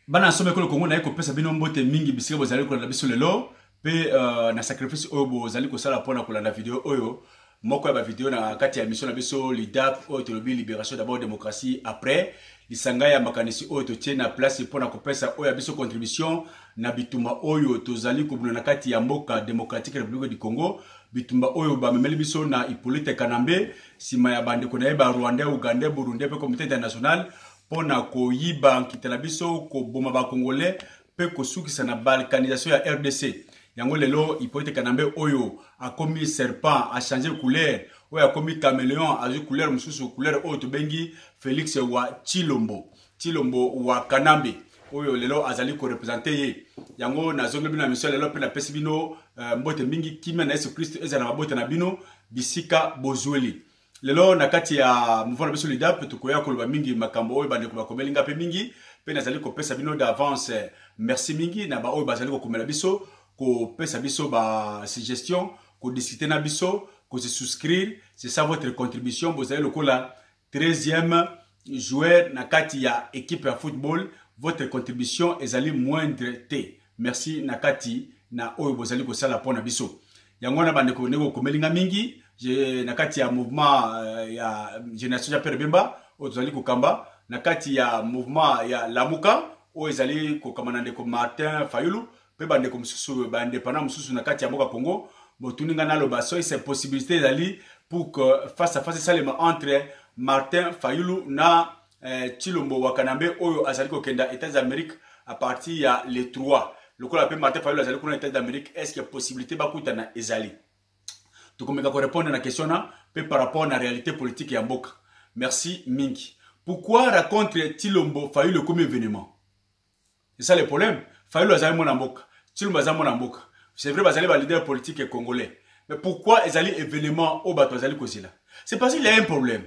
Bana somme ko le Congo na ko pesa bino mbote mingi bisika bozali ko na biso lelo pe na sacrifice oyo bozali ko sala pona ko la vidéo oyo moko ya ba vidéo na kati ya mission na biso LIDAP oyo tolobi libération d'abord démocratie après lisanga ya makanisi oyo to tiena place pona ko pesa oyo ya biso contribution na bitumba oyo tozali ko buna na kati ya mboka démocratique république du Congo bitumba oyo ba memeli biso na Hippolyte Kanambe sima ya bande ko na ba Rwanda Uganda Burundi pe communauté internationale pona ko yiba nkitela biso ko boma ba congolais pe ko sukisa na balkanisation ya RDC yango lelo Hippolyte Kanambe oyo a commis serpent a changé couleur oyo a commis caméléon a joué couleur mususu couleur oyo to bengi Félix wa Chilombo wa Kanambe oyo lelo azali ko représenter ye yango na zongo bino mission lelo pe na pesi bino mbote mingi kimia na Yesu Christ ezana mabote na bino bisika bozweli lelo na kati ya mouvement biso LIDAP tukoya koloba mingi makambo oyo bande ko bakomelinga pe mingi pe nazali ko pesa bino d'avance merci mingi na ba oyo bazali ko komela biso ko pesa biso ba suggestion ko discuter na biso ko se souscrire c'est ça votre contribution vous allez lokola 13e joueur na kati ya équipe ya football votre contribution ezali moindre te merci na kati na oyo bozali ko sala pona biso yango na bande ko nego komelinga mingi je na kati ya mouvement ya génération ya Père Bemba oyo tozali ko kamba na kati ya mouvement ya Lamuka oyo ezali ko kamana ndeko Martin Fayulu pe bande ko mususu ba indépendant mususu na kati ya mboka Congo botuninga na loba so c'est possibilité ezali pour que face à face seulement entre Martin Fayulu na Chilombo wa Kanambe oyo azali ko kenda États-Amériques à partir ya les 3 le ko la pe Martin Fayulu azali ko na États-Amériques est-ce qu'il y a possibilité ba kutana ezali tout comme ko répondre à la question na pe par rapport à la réalité politique ya mboka merci mingi pourquoi raconte Chilombo Fayulu comme événement c'est ça le problème Fayulu azali mon mboka Chilombo azali mon mboka c'est vrai bazali ba leader politique congolais mais pourquoi ezali événement au bato azali kozila c'est parce qu'il y a un problème.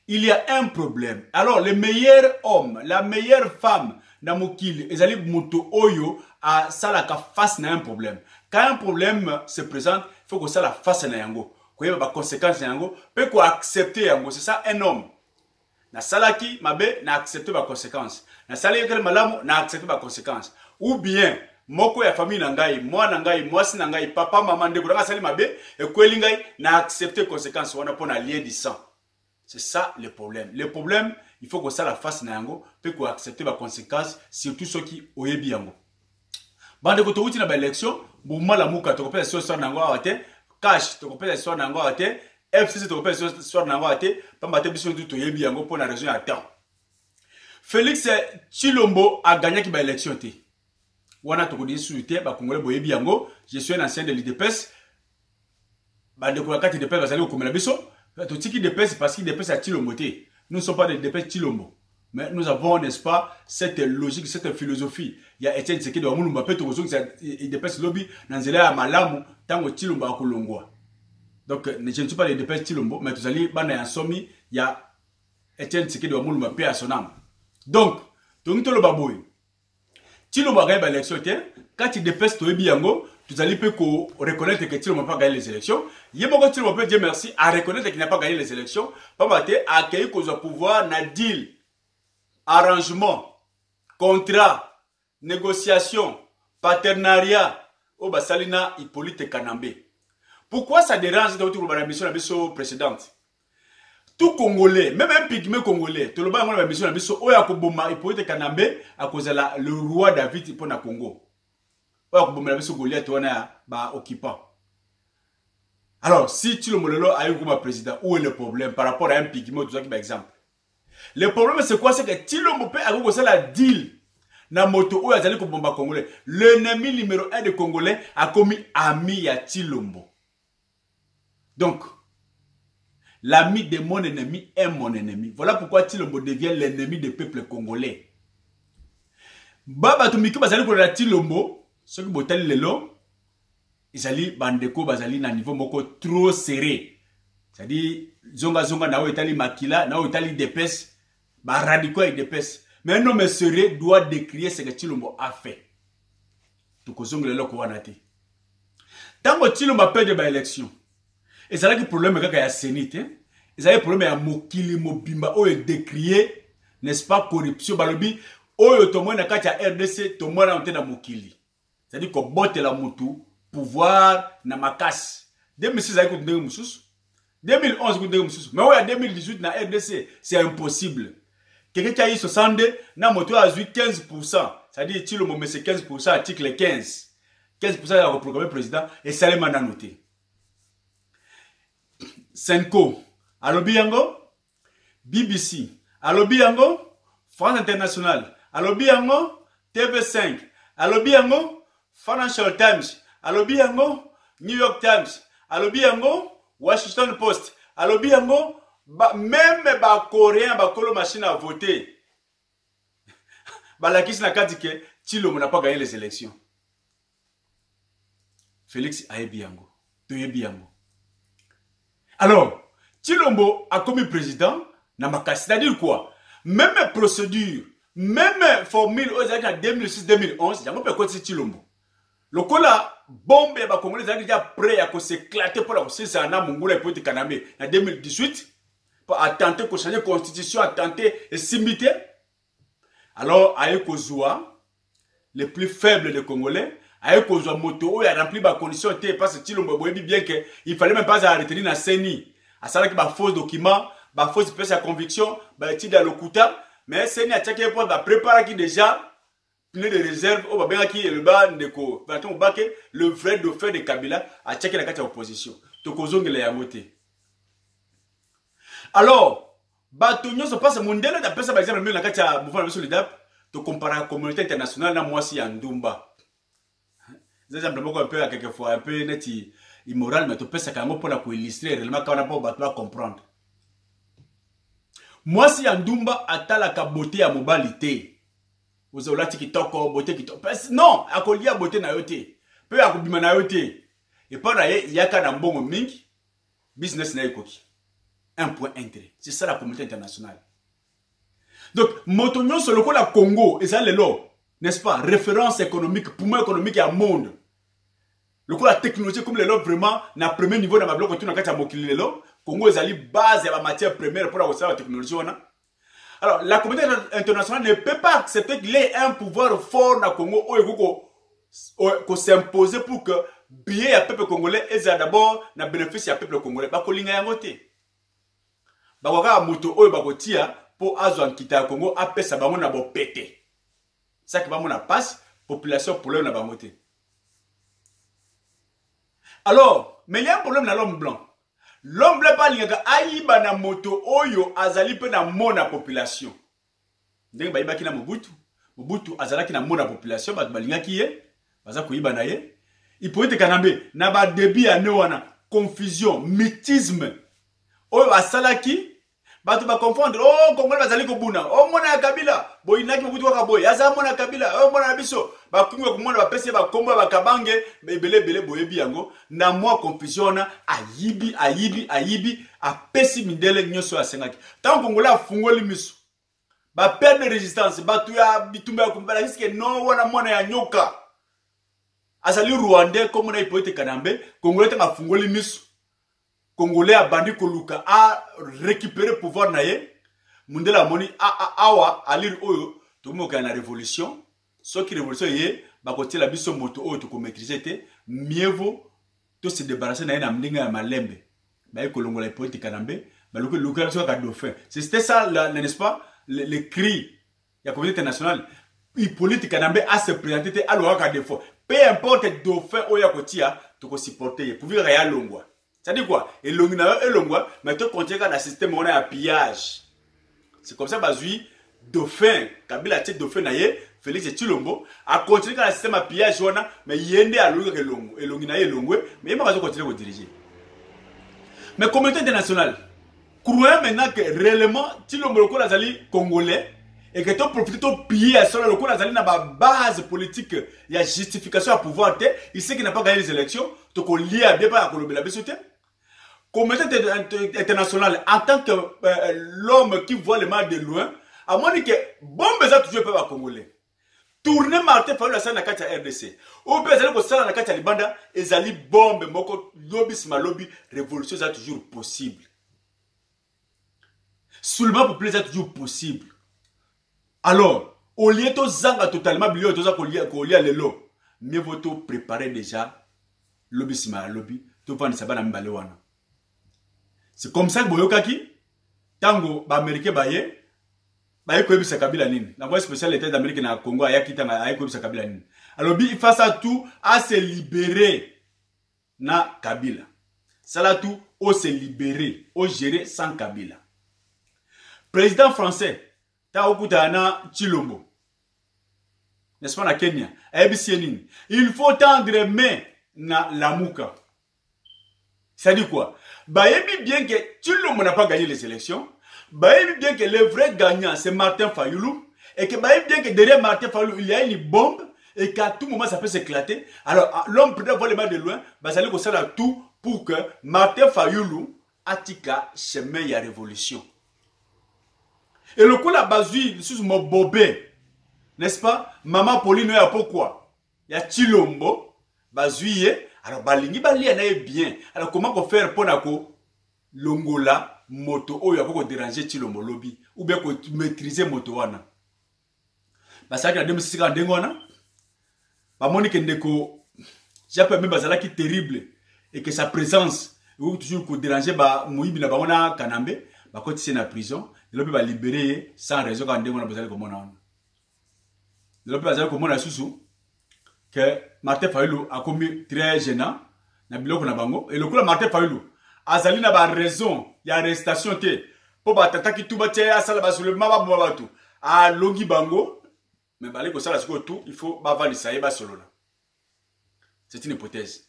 Il y a un problème. Alors, le meilleur homme, la meilleure femme dans Mokili, ezali muto oyo a salaka face na un problème. Quand un problème se présente, il faut que ça la face na yango. Ko yeba ba conséquences na yango, peut ko accepter yango, c'est ça un homme. Na salaki mabe na accepter ba conséquences. Na salaki kel malamu na accepter ba conséquences. Ou bien moko ya famille na ngai, mwana ngai, mwasi na ngai, papa maman ndeko na sali mabe e kweli ngai na accepter conséquences wana pona lien du sang. C'est ça le problème. Le problème, il faut que ça la fasse na yango, peut qu'on accepte les conséquences, surtout ceux qui oyebi yango. Bande ko to uti na ba élection, mouvement la muka to kopela so na yango awate, cash to kopela so na yango awate, FCC to kopela so na yango awate, pamba te biso to oyebi yango pour la raison ya temps. Félix Chilombo a gagné ki ba élection te. Wana to ko di suite ba congolais boyebi yango, je suis un ancien de l'IDPS. Bande ko kati de pèse bazali ko komela biso. Tout ce qui dépasse parce qu'il dépasse à Chilombo. Nous ne sommes pas des dépasse Chilombo. Mais nous avons, n'est-ce pas, cette logique, cette philosophie. Il y a Etienne Tshisekedi de Wamulumba, il dépasse lobby, dans le à Malamu, tant que Chilombo à Kolongwa. Donc, je ne suis pas des dépasse Chilombo, mais tous allez, en somme, il y a Etienne Tshisekedi de Wamulumba, paix à son âme. Donc, tout le baboui. Chilombo a gagné l'élection, quand il dépasse Toebi Yango, vous allez reconnaître que Chilombo n'a pas gagné les élections. Yemoko Chilombo peut dire merci à reconnaître qu'il n'a pas gagné les élections. Pas à accueillir qu'on a pouvoir na deal, arrangement, contrat, négociation, partenariat. Au Basalina Hippolyte Kanambe. Pourquoi ça dérange dans la mission précédente? Tout Congolais, même un pygmée Congolais, tout le monde la mission Oya Koboma Hippolyte Kanambe à cause de le roi David pour na Congo. Alors, si tu le molelo a eu comme président, où est le problème par rapport à un pygmée, tout ça qui par exemple? Le problème c'est quoi? C'est que Chilombo peut avoir la deal na moto où azali ko bomba congolais. L'ennemi numéro 1 des Congolais a commis ami à Chilombo. Donc, l'ami de mon ennemi est mon ennemi. Voilà pourquoi Chilombo devient l'ennemi du peuple congolais. Baba Tumiki bazali ko la Chilombo. Ceux qui botel lelo, ils allaient bandeko bazali na niveau moko trop serré. C'est-à-dire zonga nao itali makila, nao itali dépêche, ba radicaux avec dépêche. Mais un homme serré doit décrire ce que Chilombo a fait. Tout kozonga lelo ko wana te. Tango Chilombo perdre ba élection. Et c'est là que problème kaka ya sénité, et ça problème ya mokili mobimba o décrier, n'est-ce pas corruption balobi oyo tomona na kati ya RDC tomona onte na mokili. C'est-à-dire ko botte la mutu pouvoir na makasi. 2006 aiko ndenge mususu. 2011 ko ndenge mususu. Mais oya 2018 na RDC c'est impossible. Quelqu'un qui a eu 62 na moto a eu 15%. C'est-à-dire Tshilombo mais c'est 15% article 15. 15% a reprogrammé président et ça les m'a noté. Senko, alobi yango, BBC, alobi yango, France Internationale, alobi yango, TV5, alobi yango, Financial Times, alobi yango, New York Times, alobi yango, Washington Post, alobi yango, même ba Coréens, ba kolo machine à voter. La question a dit que Tshilombo n'a pas gagné les élections. Félix Ayebiango, Toyebiango. Alors, Tshilombo a commis président, c'est-à-dire quoi? Même procédure, même formule aux années 2006-2011, il y a un peu de Tshilombo. Le coup là, bombe et Congolais sont déjà prêts à s'éclater pour la Russie, en Mongola et pour être Kanamé en 2018, pour attenter pour changer la constitution, attenter et s'imiter. Alors, Aye Kozua, les plus faibles des Congolais, Aye Kozua Moto, il a rempli ma condition, parce que Tshilombo a bien qu'il fallait même pas retenir dans CENI. À ça, il y a des faux documents, des fausses pièces à conviction, des études à l'Okuta, mais CENI a checké pour préparer déjà plein de réserves, au bien qui est le bas de Ko, le vrai dauphin de Kabila a checké la carte de l'opposition. Tokozong le yamote. Alors, Batonyo se passe mondial, d'après ça, par exemple, la carte de mouvement de l'IDAP, tu compares à la communauté internationale, là, moi, si en Ndumba. C'est simplement un peu, quelquefois, un peu net immoral, mais tu peux ça quand même pour la illustrer, réellement, quand on n'a pas comprendre. Moi, si en Ndumba, attends la beauté à mobilité. Vous avez la toko, beauté qui top. Non, à quoi il y a beauté na yote. Peu à kubima na yote. Et pas là, il y a qu'un bon ming, business na yokoki. Un point intérêt. C'est ça la communauté internationale. Donc, Motonyo sur le coup la Congo, et ça le lot, n'est-ce pas, référence économique, poumon économique à monde. Le coup la technologie comme le lot vraiment, na premier niveau dans ma bloc, on a qu'à mokili le lot. Congo est allé base à la matière première pour avoir la technologie. Alors, la communauté internationale ne peut pas accepter qu'il y ait un pouvoir fort dans le Congo qui s'imposer pour que bien le peuple congolais ait d'abord le bénéfice du peuple congolais. Parce que l'ingénieur côté. Bakoka moto oyo bakotia pour azwan kita Congo après ça bango na bo pété. Ça qui bango na passe population pour le na bangoté. Alors, mais il y a un problème dans l'homme blanc. L'homme blanc pas linga ayiba na moto oyo azali pe na mona population. Ndenge bayiba ki na Mobutu. Mobutu azalaki na mona population ba balinga ki ye, baza ko yiba na ye. Il peut être kanambe na ba débit ane wana confusion, mythisme. Oyo asalaki batu ba confondre oh Congolais bazali ko buna oh mona ya Kabila boyinaki Mobutu waka boy aza mona ya Kabila oh mona na biso ba kungo ko mona ba pese ba kombo ba kabange belé boyebi yango na moi confusion na ayibi a pesi mindele nyoso asengaki tant Congolais afungoli miso ba perdre résistance batu ya bitumba kumbala risque non wana mona ya nyoka azali Rwandais comme na ipote kanambe Congolais tanga fungoli miso Congolais a bandi koluka a récupéré pouvoir naye mundela moni awa alir oyo to mo kana révolution ce qui révolution yé ba côté la biso moto oyo to ko maîtriser té mieux vaut to se débarrasser na mlinga ya malembe ba ekolongola ipote kanambe ba luka luka so ka dauphin c'était ça n'est-ce pas le cri ya communauté internationale Hippolyte Kanambe a se présenter à l'oaka défaut peu importe dauphin oyo kotia to ko supporter pour vivre ya longwa. Ça dit quoi? Et l'ongwa, mais tu continues dans le système on a un pillage. C'est comme ça, Bazui, dauphin, Kabila tête dauphin naye, Félix Tshilombo, a continué dans le système à pillage, mais yende à l'ongue et l'ongue, et l'ongue naye l'ongue, mais il va continuer à diriger. Mais communauté internationale, croyez maintenant que réellement, Tshilombo le Azali congolais, et que tu profites de piller à cela, le coup Azali n'a pas base politique, il y a justification à pouvoir, il sait qu'il n'a pas gagné les élections, tu peux lier à bien par la Colombie, la BCT. Communauté internationale, en tant que l'homme qui voit le mal de loin, à moins que bombe ça toujours pas congolais. Tourner Martin Fayulu la salle na kati ya RDC. Ou bien zali ko sala na kati ya Libanda, ezali bombe moko lobby sima lobby révolution ça toujours possible. Seulement pour plaisir toujours possible. Alors, au lieu de zanga totalement bilio toza kolia lelo, mieux vaut to préparer déjà lobby sima lobby to vendre ça bana mbale wana. C'est comme ça que boyokaki tango ba américain baye ko ebisa Kabila nini. Na voie spéciale l'État d'Amérique na Congo ayaki tanga ko ebisa Kabila nini. Alors il face à tout à se libérer na Kabila. Ça là tout au se libérer, au gérer sans Kabila. Président français ta okuta na Chilombo. N'est-ce pas na Kenya? Il faut tendre main na Lamuka. Ça dit quoi? Bayebi bien que Chilombo n'a pas gagné les élections. Bayebi bien que le vrai gagnant c'est Martin Fayulu. Et que bayebi bien que derrière Martin Fayulu il y a une bombe. Et qu'à tout moment ça peut s'éclater. Alors l'homme peut voir les mains de loin. Bah ça allait tout pour que Martin Fayulu atika chemin ya révolution. Et le coup la bazui sous mon bobé. N'est-ce pas? Maman Pauline ya pourquoi? Ya Chilombo bazuye. Alors balingi bali anaye bien. Alors comment qu'on faire pour nako longola moto ou ya pour déranger Chilombo lobby ou bien qu'on maîtriser moto wana. Bah ça que la 2006 quand dengona. Bah Monique Ndeko j'ai pas même bazala qui terrible et que sa présence ou toujours qu'on déranger bah Moïbi na bangona Kanambe bah quand il est en prison le lobby va libérer sans raison quand dengona bazala comme on le bazala comme on a sous que Martin Fayulu a commis très gênant na biloko na bango et le coup Martin Fayulu azali na ba raison ya arrestation te po ba tata ki tuba tie asala ba soulèvement ba batu a longi bango mais balé ko sala siko tout il faut ba vali ça et ba solo là. C'est une hypothèse.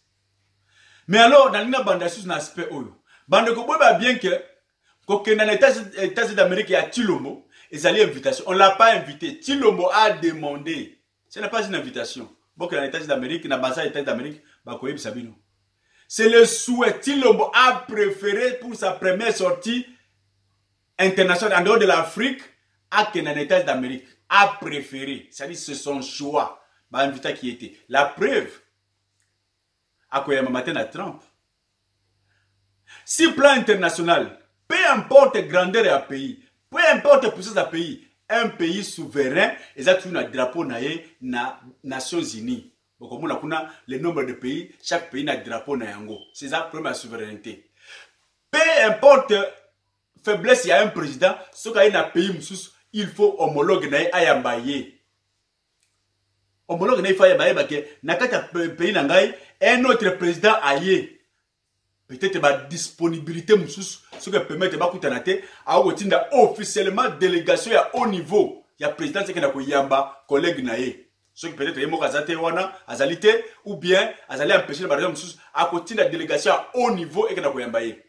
Mais alors dans l'ina banda sous na aspect oyo bande ko boba bien que kokenda na États-Unis d'Amérique ya Chilombo ils allaient invitation on l'a pas invité. Chilombo a demandé. Ce n'est pas une invitation. Bon que dans les États-Unis d'Amérique na basa États d'Amérique ba koyebi sabino. C'est le souhait. Chilombo a préféré pour sa première sortie internationale en dehors de l'Afrique à que dans les États d'Amérique. A préféré. C'est-à-dire c'est son choix. Bah invité qui était. La preuve. À quoi il matin à Trump. Si plan international, peu importe grandeur à pays, peu importe puissance à pays, un pays souverain, ils ont toujours un drapeau na Nations Unies. Donc, on a le nombre de pays, chaque pays a un drapeau na yango. C'est ça la première souveraineté. Peu importe faiblesse, il y a un président, ce qu'il y a un pays, il faut homologue na ayambaye. Homologue na faut ayambaye parce que nakata pays nangai un autre président aye. Peut-être ma disponibilité ce que permet de bakutanate a otinda officiellement délégation à haut niveau. Il y a président qui na ko yamba collègue nae. Ce qui peut-être yemo kazate wana azalité ou bien azali empêcher par exemple à côté de la délégation à haut niveau et que na ko yambaye.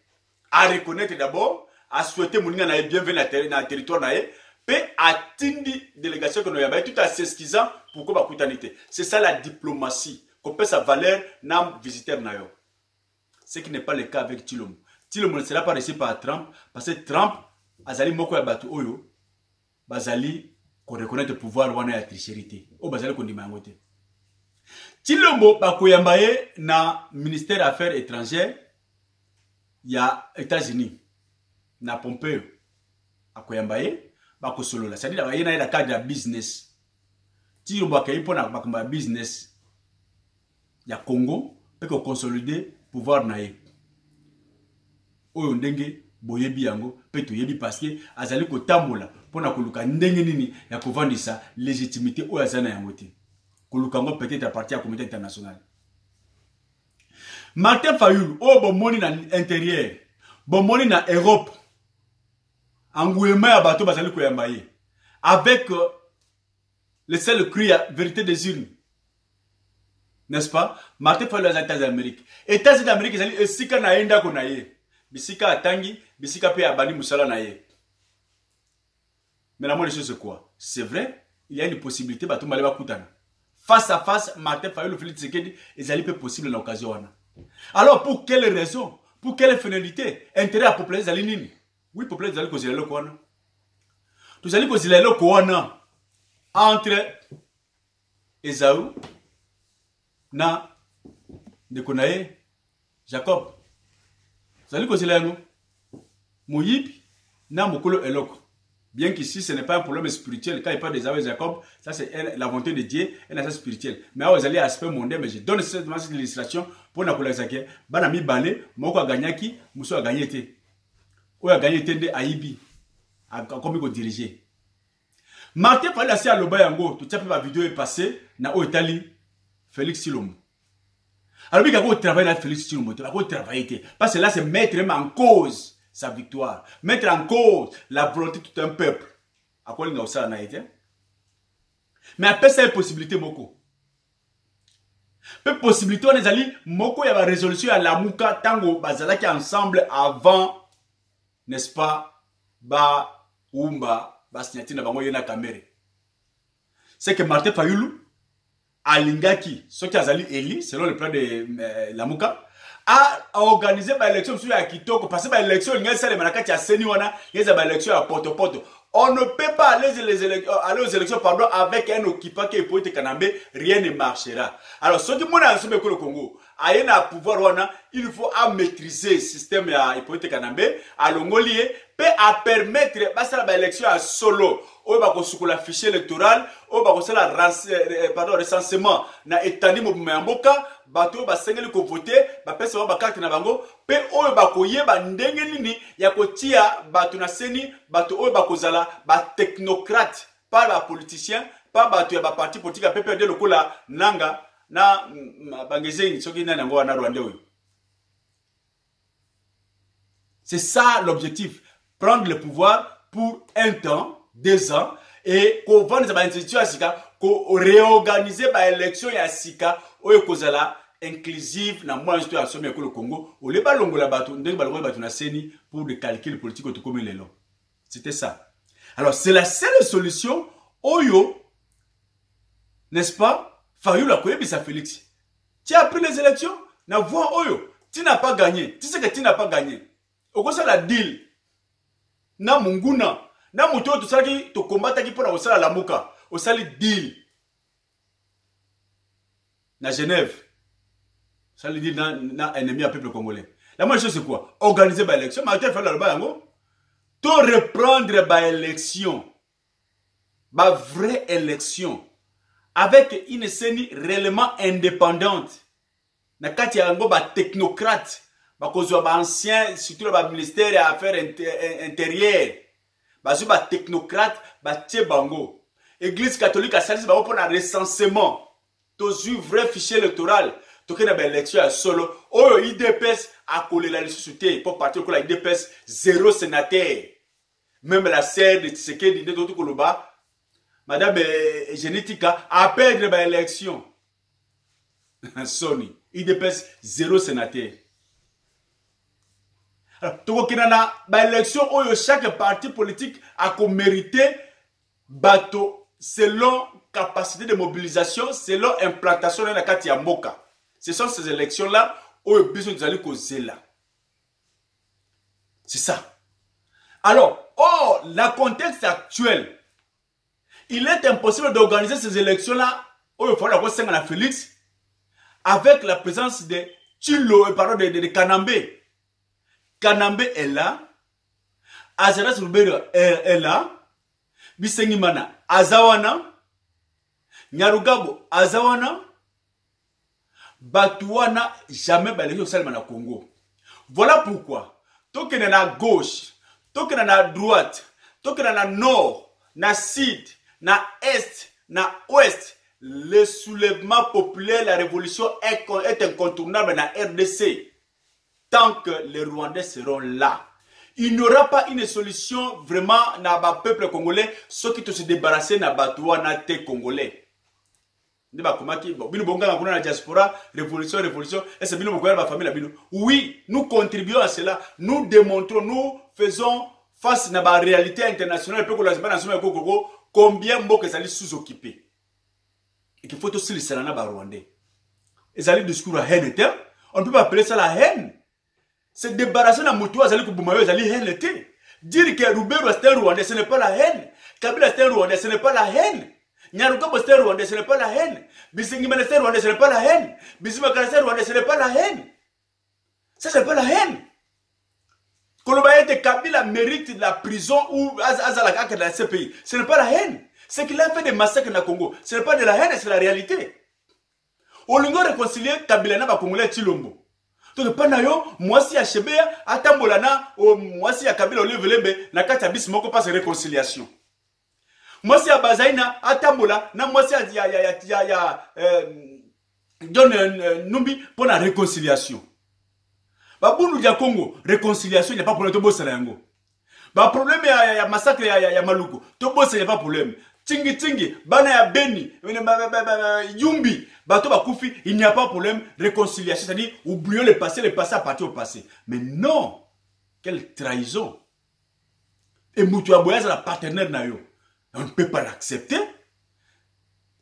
À reconnaître d'abord, à souhaiter moninga nae bienvenue dans le territoire nae. Pe atindi délégation que nous avons tout à s'esquisant pour qu'on bakutanite. C'est ça la diplomatie. Qu'on peut sa valeur nam visiteur nayo. Ce qui n'est pas le cas avec Chilombo. Chilombo ne sera pas reçu par Trump parce que Trump azali moko ya batu oyo bazali ko reconnaître le pouvoir wana ya tricherité. O bazali ko ndima yangote. Chilombo bakoyambaye na ministère des Affaires étrangères ya États-Unis na Pompeo akoyambaye bakosolola. C'est-à-dire qu'il y a un cadre de business. Chilombo akayipo na bakamba business ya Congo peut que consolider pouvoir nae. Oyo ndenge boyebi yango peut to yebi parce que azali ko tambola pona koluka ndenge nini ya kovandisa légitimité oyo azana yango te. Koluka ngo peut-être à partir à communauté internationale. Martin Fayulu o bomoni na intérieur, bomoni na Europe. Angouema ya bato bazali ko yambaye avec le seul cri à vérité des urnes. N'est-ce pas? Martin Fayulu aux États d'Amérique. États d'Amérique, ils ont Sika naenda konaye. Bisika atangi, bisika pe abani musala naye. Mais la moindre chose c'est quoi? C'est vrai, il y a une possibilité, bato maleba kutana. Face à face, Martin Fayulu, Félix Tshisekedi, ils allaient peu possible dans l'occasion. Alors, pour quelle raison? Pour quelle finalité? Intérêt à la population d'alinine. Oui, population d'alinine, vous allez le quoi? Vous allez vous allez le quoi? Entre Esaü na Ndekonaye Jacob. Zali ko zelano Moyibi na mokolo eloko. Bien qu'ici, ce n'est pas un problème spirituel. Quand il parle des Aves Jacob, ça c'est la volonté de Dieu, un aspect spirituel. Mais vous allez à l'aspect mondain, mais je donne cette illustration pour nous dire Banami Balé, Moko a gagné qui, Mousso a gagné. Ou a gagné Tende Aïbi, comme il dirigé. Martin Fayulu a à Lobayango, tout ça, la vidéo est passée, na Italie, Félix Silom. Alors, il y a un travail dans Félix Silom, il y a un travail. Parce que là, c'est mettre en cause sa victoire, mettre en cause la volonté de tout un peuple. À quoi il y a ça, mais après, c'est une possibilité, Moko. Une possibilité, on est allé, Moko, il y a une résolution à la Mouka, Tango, Bazala qui ensemble avant, n'est-ce pas, Ba, Oumba, c'est que Martin Fayulu Alingaki, ce qui a zali Eli, selon le plan de Lamuka, a organisé une élection sur la Kitoko, parce que l'élection, il y a une élection à Porto. On ne peut pas aller aux élections avec un occupant qui est pour Kanambe, rien ne marchera. Alors, ce qui est au Congo, à un pouvoir, il faut maîtriser le système de Kanambe, à l'Ongolier, peut permettre l'élection à solo. On va sur la fichier électoral, on va sur le recensement na etani mboka, bato ba sengeli ko voter, ba pesa ba carte na bango, pe oyo ba koyeba ndenge nini ya kotia bato na seni, bato oyo ba kozala ba technocrate, pas la politicien, pas bato ya ba parti politique PPRD lokola nanga na bangezeni soki na ngo na Rwanda oyo. C'est ça l'objectif, prendre le pouvoir pour un temps, 2 ans, et qu'on vende les institutions à Sika, qu'on réorganise les élections à Sika, ou qu'on a inclusive dans moi je suis le Congo, ou les ballons la bateau, des ballons la CENI pour des calculs politiques autour comme les longs. C'était ça. Alors c'est la seule solution, Oyo, n'est-ce pas? Fayulu a koyebi sa Félix. Tu as pris les élections, na voix Oyo, tu n'as pas gagné. Tu sais que tu n'as pas gagné. Au conseil la deal. Na munguna. Na muto to sali to combattre qui pour osala la muka. Osali deal. Na Genève. Ça veut dire na ennemi à peuple congolais. La moindre chose c'est quoi? Organiser ba élection, Martin Fayulu la bango. To reprendre ba élection. Ba vraie élection avec une scène réellement indépendante. Na kati ya ngo ba technocrate. Bakozwa ba ancien surtout ba ministère des affaires intérieures. Bazo ba technocrate ba tie bango. Église catholique a salisi ba pour un recensement. Tozu vrai fichier électoral. Toke na ba élection à solo. Oyo IDPS a collé la société pour partir ko la IDPS 0 sénateur. Même la sœur de Tshisekedi de Doto Koloba, madame Genetika a perdu ba élection. Sony IDPS 0 sénateur. Tokokina ba élection oyo chaque parti politique a mérité bateau selon capacité de mobilisation, selon implantation dans la carte ya mboka. Ce sont ces élections là oyo biso nzali ko zela. C'est ça. Alors, le contexte actuel, il est impossible d'organiser ces élections là oyo faut la senga na Félix avec la présence de Chilo pardon de Kanambe. Kanambe est là, Azaras Rubero est là, Bisengimana Azawana, Nyarugabo Azawana, Batouana jamais balayé au Salman Congo. Voilà pourquoi, tant que na gauche, tant que na droite, tant que na nord, na sud, na est, na ouest, le soulèvement populaire, la révolution est incontournable dans la RDC. Tant que les Rwandais seront là, il n'y aura pas une solution vraiment dans le peuple congolais, ceux qui se débarrasser na batoua na te congolais. Oui, nous contribuons à cela, nous démontrons, nous faisons face à la réalité internationale, combien de gens sont sous-occupés. Et qu'il faut aussi le Sénat Rwandais. Les alliés discours à haine, on ne peut pas appeler ça la haine. Se débarrasser de la moto, dire que Rubero est un Rwandais, ce n'est pas la haine. Kabila est un Rwandais, ce n'est pas la haine. Nyarugabo est un Rwandais, ce n'est pas la haine. Bisingimana est un Rwandais, ce n'est pas la haine. Bisima est un Rwandais, ce n'est pas la haine. Ça, ce n'est pas la haine. Kolobayete Kabila mérite la prison ou Azalaka dans la CPI. Ce n'est pas la haine. C'est qu'il a fait des massacres dans le Congo. Ce n'est pas de la haine, c'est la réalité. Au lieu de réconcilier Kabila na Congolais Chilombo. Donc, pendant moi si à Chebea, à Tambolana, moi si à Kabila Olevelembe, na katabis moko passe réconciliation. Moi si à Bazaina, à Tambola, na moi si à John Numbi pour la réconciliation. Babundu ya Congo, réconciliation, il n'y a pas pour le tobo Salango. Ba problème ya massacre ya Maluku, tobo il n'y a pas problème. Tingi, bana ya Beni, Yumbi, bato bakufi, il n'y a pas problème, réconciliation, c'est-à-dire oublions le passé appartient au passé. Mais non, quelle trahison. Et Moutouaboya, c'est la partenaire na yo. On ne peut pas l'accepter.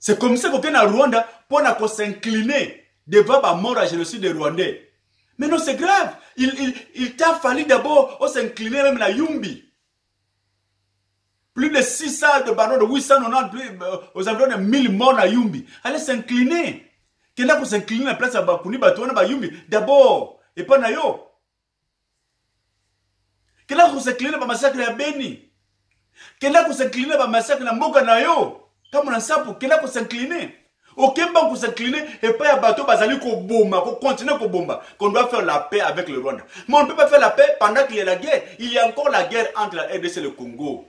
C'est comme ça qu'on est en Rwanda pour s'incliner devant la mort à génocide des Rwandais. Mais non, c'est grave. Il t'a fallu d'abord s'incliner même à Yumbi. Plus de 600, de 890, aux environs de 1000 morts à Yumbi. Allez s'incliner. Qu'est-ce qu'on s'incline à la place à Bakuni, Batouana, Yumbi. D'abord, et pas Nayo. Qu'est-ce qu'on s'incline à la massacre à Beni. Qu'est-ce qu'on s'incline à la massacre à Mboka Nayo. Comme on a ça pour qu'est-ce qu'on s'incline. Aucun banque s'incliner et pas un bateau basali ko bomba, ko continuer ko bomba, qu'on doit faire la paix avec le Rwanda. Mais on ne peut pas faire la paix pendant qu'il y a la guerre. Il y a encore la guerre entre la RDC et le Congo.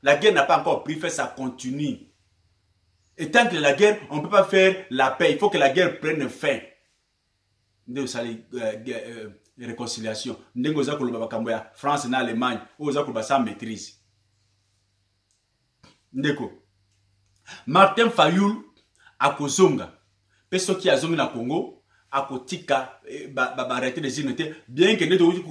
La guerre n'a pas encore pris, ça continue. Et tant qu'il y a la guerre, on ne peut pas faire la paix. Il faut que la guerre prenne fin. Nous allons réconciliation. Nous allons France et Allemagne, nous allons sans maîtrise. Martin Fayoul a kozonga. Peso qui a zongi na Congo, a kotika, arrêter les unités, bien que nous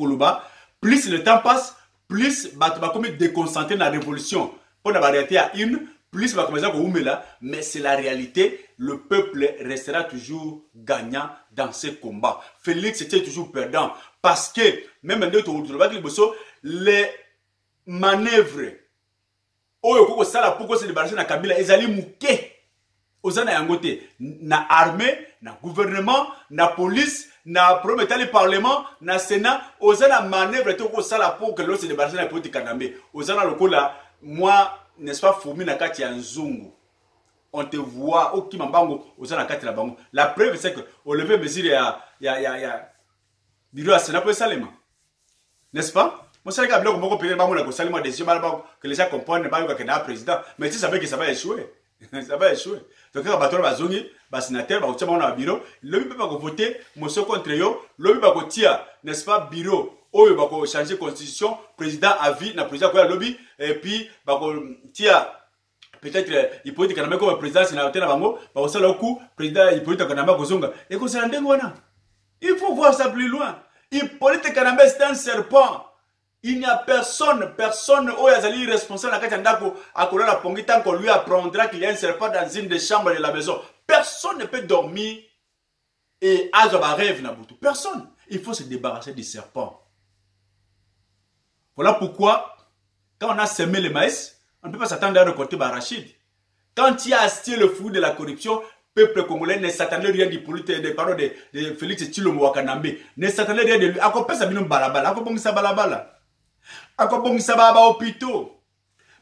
plus le temps passe, plus va comme déconcentrer dans la révolution. Pour arrêter à une, plus va commencer à oumela, mais c'est la réalité, le peuple restera toujours gagnant dans ce combat. Félix était toujours perdant, parce que, même les manœuvres, Oyo sala pour se débarrasser na Kabila ezali muke ozana yangote na armée na gouvernement na police na prometali parlement na sénat ozana manœuvre to sala pour que l'on se débarrasse na politique kanambe ozana lokola moi n'est-ce pas fourmi na kati ya nzungu on te voit au kimambango ozana kati la bango la preuve c'est que au lever mesure ya bureau à sénat pour salema n'est-ce pas. Moi, c'est que les gens comprennent pas que le président, mais tu savais que ça va échouer. Ça va échouer. Donc, quand on va zoner, le sénateur va au bureau, le peut pas voter, monsieur contre eux, le peut pas tirer, n'est-ce pas, bureau, ou il va changer la constitution, président à vie, le président quoi lobby, et puis, tirer, peut-être, il peut dire que le président, c'est la bango, va au le coup, président, il peut dire que le et qu'on s'en dégoûte. Il faut voir ça plus loin. Il peut dire que c'est un serpent. Il n'y a personne où il est responsable à la pongi tant qu'on lui apprendra qu'il y a un serpent dans une des chambres de la maison. Personne ne peut dormir et avoir un rêve. Personne. Il faut se débarrasser du serpent. Voilà pourquoi, quand on a semé le maïs, on ne peut pas s'attendre à récolter Barachid. Quand il a acheté le fruit de la corruption, le peuple congolais ne s'attendait rien du politique, des paroles de Félix Tshilombo Wakanambe. Ne s'attendait rien de lui. À quoi ça vient balabala? À quoi ça balabala? Akobongisa ba hôpitaux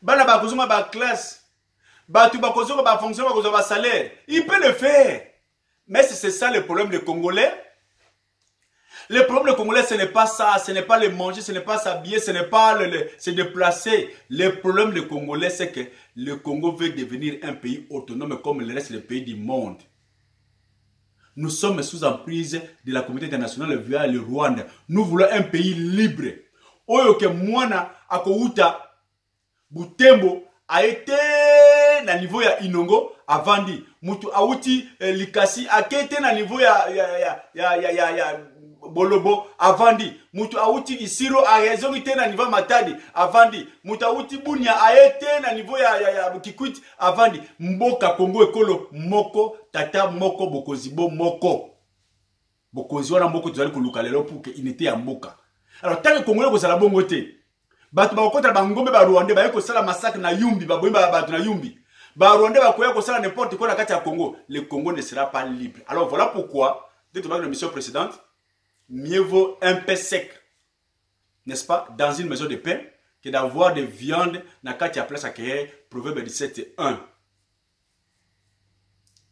bana ba kozonga ba classe ba tu ba kozonga ba fonction ba kozonga ba salaire, il peut le faire. Mais c'est ça le problème des Congolais. Le problème des Congolais, ce n'est pas ça, ce n'est pas le manger, ce n'est pas s'habiller, ce n'est pas se déplacer. Le problème des Congolais, c'est que le Congo veut devenir un pays autonome comme le reste des pays du monde. Nous sommes sous emprise de la communauté internationale via le Rwanda. Nous voulons un pays libre. Oyo ke mwana akouta Butembo a été na niveau ya Inongo avandi mutu auti likasi a été na niveau ya Bolobo avandi mutu auti Isiro a raison été na niveau Matadi avandi mutu auti Bunia a été na niveau ya Kikwit avandi mboka Kongo ekolo moko tata moko bokozibo moko bokozi wana moko tuzali koluka lelo pour que inité ya mboka. Alors, tant que les Congolais sont à la bonne côté, les Rwandais sont massacre na Yumbi, na Yumbi. Les Rwandais sont n'importe quoi dans le Congo. Le Congo ne sera pas libre. Alors, voilà pourquoi, dès que la mission précédente, mieux vaut un paix sec. n'est-ce pas, dans une maison de pain, que d'avoir des viandes dans la place à créer, Proverbe 17.1.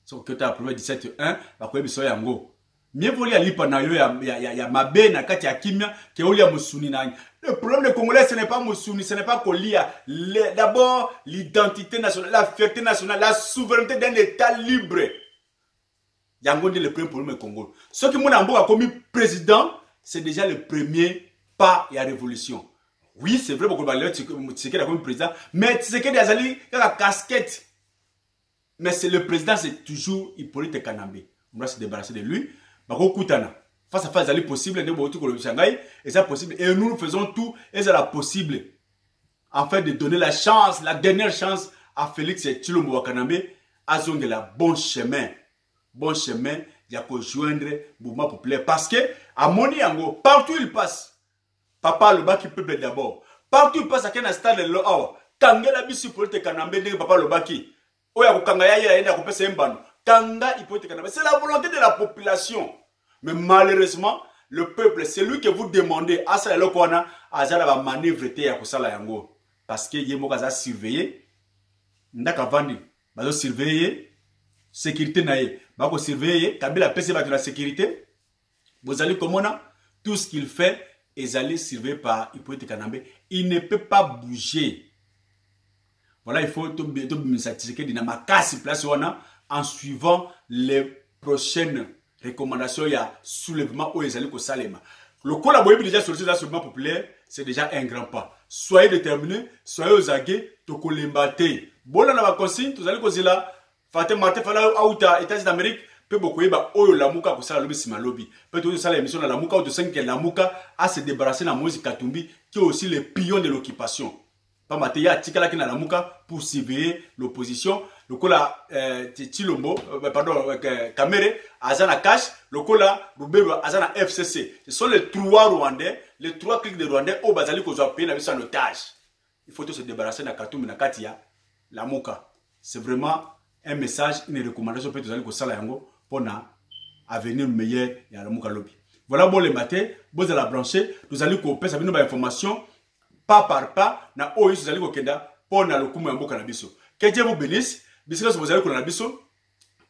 So que tu as Proverbe 17.1, bah quoi biso yango. Mieux vaut lire lipa na yo ya mabe na kati ya kimia que olia musuni na. Le problème des Congolais, ce n'est pas musuni, ce n'est pas qu'on lit. D'abord, l'identité nationale, la fierté nationale, la souveraineté d'un État libre. Yango dit le premier problème au Congo. Ce qui m'a dit comme président, c'est déjà le premier pas et la révolution. Oui, c'est vrai, beaucoup de Tshisekedi a comme président, mais Tshisekedi a zali la casquette. Mais c'est le président, c'est toujours Hippolyte Kanambe. On doit se débarrasser de lui. Face à face, c'est possible, et c'est possible. Et nous faisons tout, et c'est possible. En fait, de donner la chance, la dernière chance à Félix et Tshilombo Kanambe à zonguer la bon chemin. Bon chemin, il y a qu'à joindre le mouvement populaire. Parce que, à Moniango, partout il passe, papa le baki peuple d'abord. Partout il passe à quel stade le haut. Kangela bisu Hippolyte Kanambe, papa le baki. Oya kangaya ya enda kopesa mbano. Kanga Hippolyte Kanambe. C'est la volonté de la population. Mais malheureusement, le peuple, c'est lui que vous demandez à ça le kona à ça la manœuvre te ya kosala yango. Parce que yemo kaza surveiller. Ndaka vandi, bazo surveiller sécurité nae. Bako surveiller, Kabila pese ba de la sécurité. Vous allez comment tout ce qu'il fait est allé surveiller par Hippolyte Kanambe. Il ne peut pas bouger. Voilà, il faut tout Tshisekedi na makasi place en suivant les prochaines recommandations. Il y a soulèvement au Ezaliko Salema. Le collaborer déjà sur le soulèvement populaire, c'est déjà un grand pas. Soyez déterminés, soyez aux aguets, toko lembate. Bon, on a consigne, tous allez causer là. Fatem Martin Fala Aouta, États-Unis d'Amérique, peut beaucoup y ba oyo la muka pour ça lobby sima lobby. Peut tout ça l'émission la muka ou de 5 que la muka a se débarrasser de Moïse Katumbi qui est aussi le pion de l'occupation. Pas Matéya Tikala qui na la muka pour surveiller l'opposition. Le cola Tshilombo, pardon, Kamere, Azana Cash, le cola Rubero, Azana FCC. Ce sont les trois Rwandais, les trois clics de Rwandais au Bazali qu'on a payé en otage. Il faut tout se débarrasser de Katumbi na Katia, la muka. C'est vraiment un message, une recommandation pour les gens pour un avenir meilleur et à la muka lobby. Voilà, bon, les matins, vous allez la brancher, vous allez couper, ça veut dire information, pas par pas, na oyo, vous allez couper pour na le coup, un beau canabiso. Que Dieu vous bénisse. Bisous, vous allez qu'on a biso,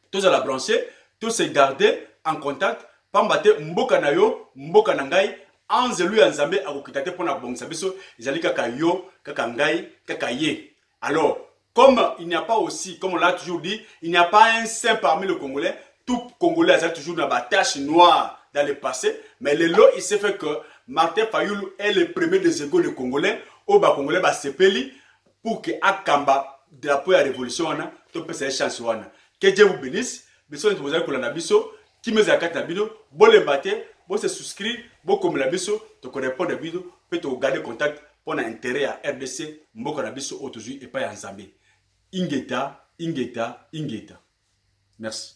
tous à la brancher, tous se garder en contact. Pambate mboka na yo, mboka na ngai, anze lui anzambe akokitate pour na bongisa biso, izali kaka yo, kaka ngai, kaka ye. Alors, comme il n'y a pas aussi, comme on l'a toujours dit, il n'y a pas un saint parmi les Congolais. Tout Congolais a toujours dans la tâche noire dans le passé, mais le lot il s'est fait que Martin Fayoulou est le premier des égaux des Congolais, au bas Congolais ba sepeli pour que Akamba drapeau de la révolution wana to pesa chance wana. Que Dieu vous bénisse. Biso vous allez kolanda biso qui me zakat na bido bon le battre bon se souscrire bon comme la biso to répondre à bido peut te garder contact pour intérêt à RDC mboko na biso aujourd'hui et pas en Zambie. Ingeta. Merci.